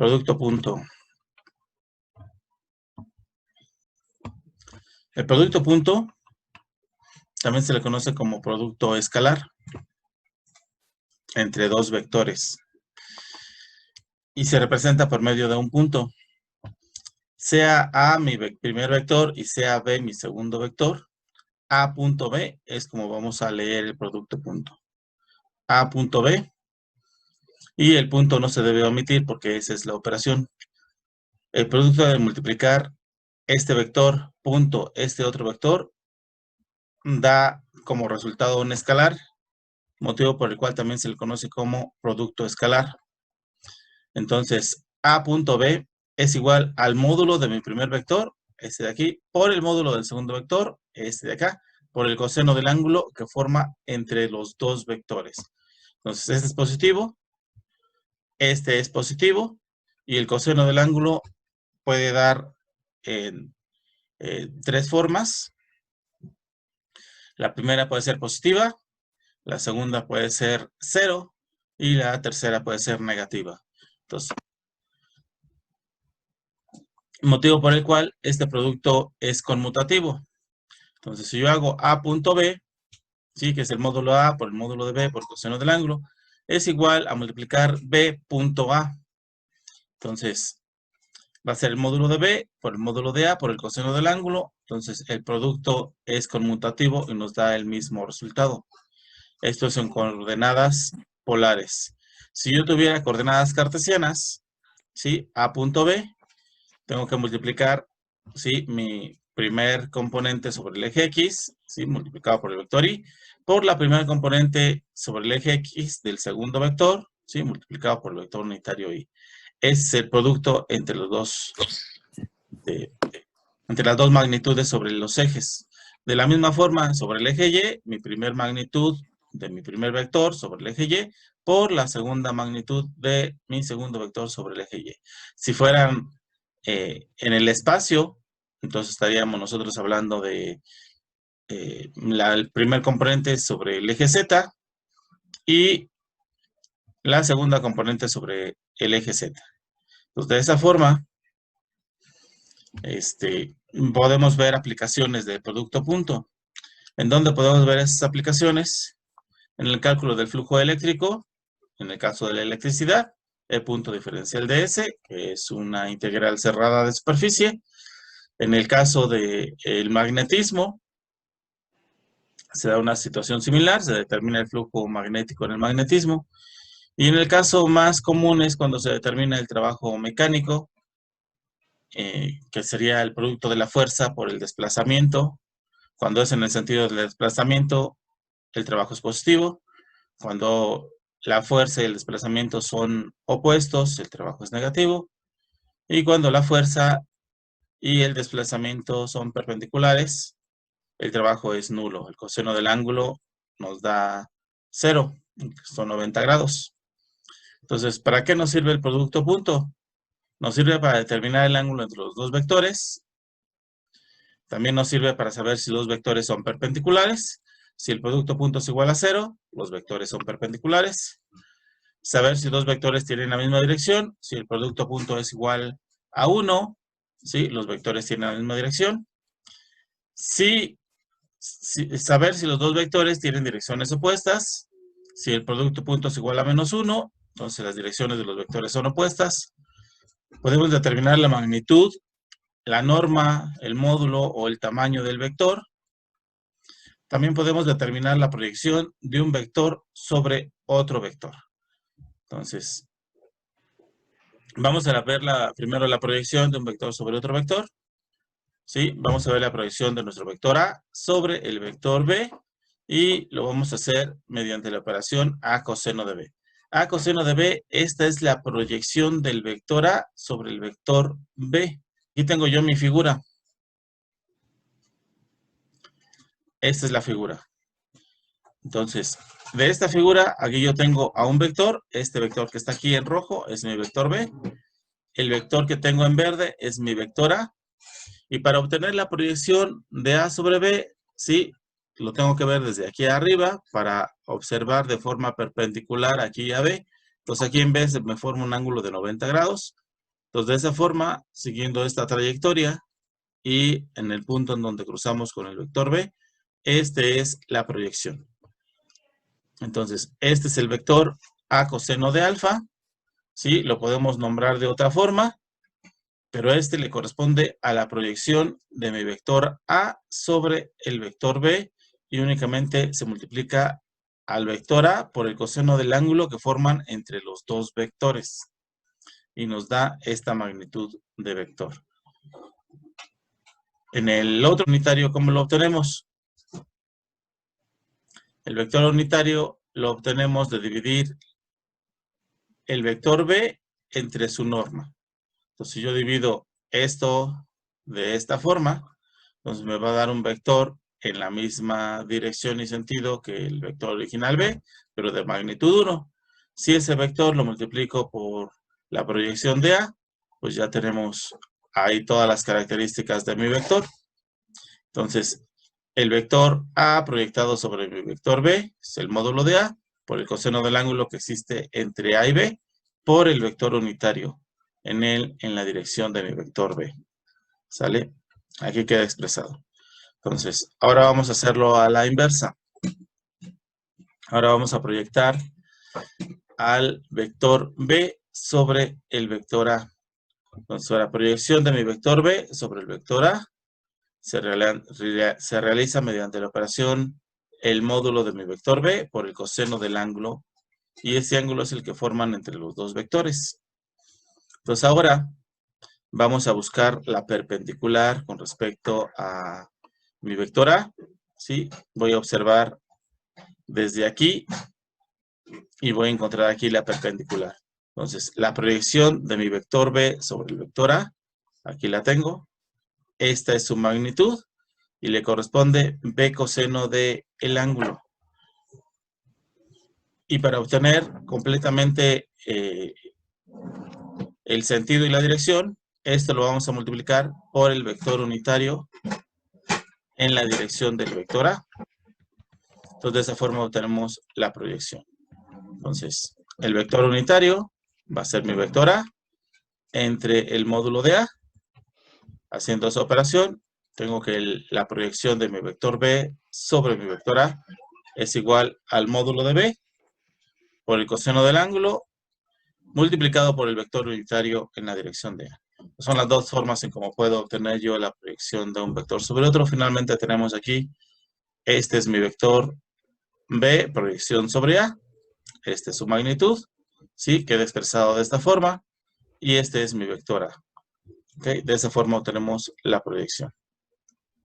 Producto punto. El producto punto también se le conoce como producto escalar entre dos vectores y se representa por medio de un punto. Sea A mi primer vector y sea B mi segundo vector, A punto B es como vamos a leer el producto punto. A punto B, y el punto no se debe omitir porque esa es la operación. El producto de multiplicar este vector punto este otro vector da como resultado un escalar, motivo por el cual también se le conoce como producto escalar. Entonces, A punto B es igual al módulo de mi primer vector, este de aquí, por el módulo del segundo vector, este de acá, por el coseno del ángulo que forma entre los dos vectores. Entonces, este es positivo, este es positivo, y el coseno del ángulo puede dar en tres formas. La primera puede ser positiva, la segunda puede ser 0 y la tercera puede ser negativa. Entonces, motivo por el cual este producto es conmutativo. Entonces, si yo hago A punto B, ¿sí? Que es el módulo A por el módulo de B por el coseno del ángulo, es igual a multiplicar B punto A. Entonces, va a ser el módulo de B por el módulo de A por el coseno del ángulo. Entonces, el producto es conmutativo y nos da el mismo resultado. Esto son coordenadas polares. Si yo tuviera coordenadas cartesianas, ¿sí? A punto B, tengo que multiplicar, ¿sí? Mi primer componente sobre el eje X, ¿sí? Multiplicado por el vector Y, por la primera componente sobre el eje X del segundo vector, ¿sí? Multiplicado por el vector unitario Y. Es el producto entre los dos, entre las dos magnitudes sobre los ejes. De la misma forma, sobre el eje Y, mi primer magnitud de mi primer vector sobre el eje Y, por la segunda magnitud de mi segundo vector sobre el eje Y. Si fueran en el espacio, entonces estaríamos nosotros hablando de el primer componente sobre el eje Z y la segunda componente sobre el eje Z. Entonces, de esa forma, podemos ver aplicaciones de producto punto. ¿En dónde podemos ver esas aplicaciones? En el cálculo del flujo eléctrico, en el caso de la electricidad, el punto diferencial de S, que es una integral cerrada de superficie. En el caso del magnetismo, se da una situación similar, se determina el flujo magnético en el magnetismo. Y en el caso más común es cuando se determina el trabajo mecánico, que sería el producto de la fuerza por el desplazamiento. Cuando es en el sentido del desplazamiento, el trabajo es positivo. Cuando la fuerza y el desplazamiento son opuestos, el trabajo es negativo. Y cuando la fuerza y el desplazamiento son perpendiculares, el trabajo es nulo. El coseno del ángulo nos da 0, son 90 grados. Entonces, ¿para qué nos sirve el producto punto? Nos sirve para determinar el ángulo entre los dos vectores. También nos sirve para saber si los vectores son perpendiculares. Si el producto punto es igual a 0, los vectores son perpendiculares. Saber si dos vectores tienen la misma dirección. Si el producto punto es igual a 1, ¿sí? Los vectores tienen la misma dirección. Saber si los dos vectores tienen direcciones opuestas. Si el producto punto es igual a -1, entonces las direcciones de los vectores son opuestas. Podemos determinar la magnitud, la norma, el módulo o el tamaño del vector. También podemos determinar la proyección de un vector sobre otro vector. Entonces, vamos a ver primero la proyección de un vector sobre otro vector. ¿Sí? Vamos a ver la proyección de nuestro vector A sobre el vector B y lo vamos a hacer mediante la operación A coseno de B. A coseno de B, esta es la proyección del vector A sobre el vector B. Aquí tengo yo mi figura. Esta es la figura. Entonces, de esta figura, aquí yo tengo a un vector. Este vector que está aquí en rojo es mi vector B. El vector que tengo en verde es mi vector A. Y para obtener la proyección de A sobre B, sí, lo tengo que ver desde aquí arriba para observar de forma perpendicular aquí a B. Entonces aquí en B me forma un ángulo de 90 grados. Entonces, de esa forma, siguiendo esta trayectoria y en el punto en donde cruzamos con el vector B, este es la proyección. Entonces, este es el vector A coseno de alfa, ¿sí? Lo podemos nombrar de otra forma, pero este le corresponde a la proyección de mi vector A sobre el vector B y únicamente se multiplica al vector A por el coseno del ángulo que forman entre los dos vectores y nos da esta magnitud de vector. En el otro unitario, ¿cómo lo obtenemos? El vector unitario lo obtenemos de dividir el vector B entre su norma. Entonces, si yo divido esto de esta forma, entonces me va a dar un vector en la misma dirección y sentido que el vector original B, pero de magnitud 1. Si ese vector lo multiplico por la proyección de A, pues ya tenemos ahí todas las características de mi vector. Entonces, el vector A proyectado sobre mi vector B es el módulo de A por el coseno del ángulo que existe entre A y B por el vector unitario en la dirección de mi vector B. ¿Sale? Aquí queda expresado. Entonces, ahora vamos a hacerlo a la inversa. Ahora vamos a proyectar al vector B sobre el vector A. Entonces, la proyección de mi vector B sobre el vector A se realiza mediante la operación el módulo de mi vector B por el coseno del ángulo, y ese ángulo es el que forman entre los dos vectores. Entonces ahora vamos a buscar la perpendicular con respecto a mi vector A, ¿sí? Voy a observar desde aquí y voy a encontrar aquí la perpendicular. Entonces, la proyección de mi vector B sobre el vector A, aquí la tengo. Esta es su magnitud y le corresponde B coseno del ángulo. Y para obtener completamente el sentido y la dirección, esto lo vamos a multiplicar por el vector unitario en la dirección del vector A. Entonces, de esa forma obtenemos la proyección. Entonces, el vector unitario va a ser mi vector A entre el módulo de A. Haciendo esa operación, tengo que la proyección de mi vector B sobre mi vector A es igual al módulo de B por el coseno del ángulo multiplicado por el vector unitario en la dirección de A. Son las dos formas en cómo puedo obtener yo la proyección de un vector sobre otro. Finalmente tenemos aquí, este es mi vector B, proyección sobre A. Este es su magnitud, ¿sí? Queda expresado de esta forma. Y este es mi vector A. ¿Okay? De esa forma obtenemos la proyección.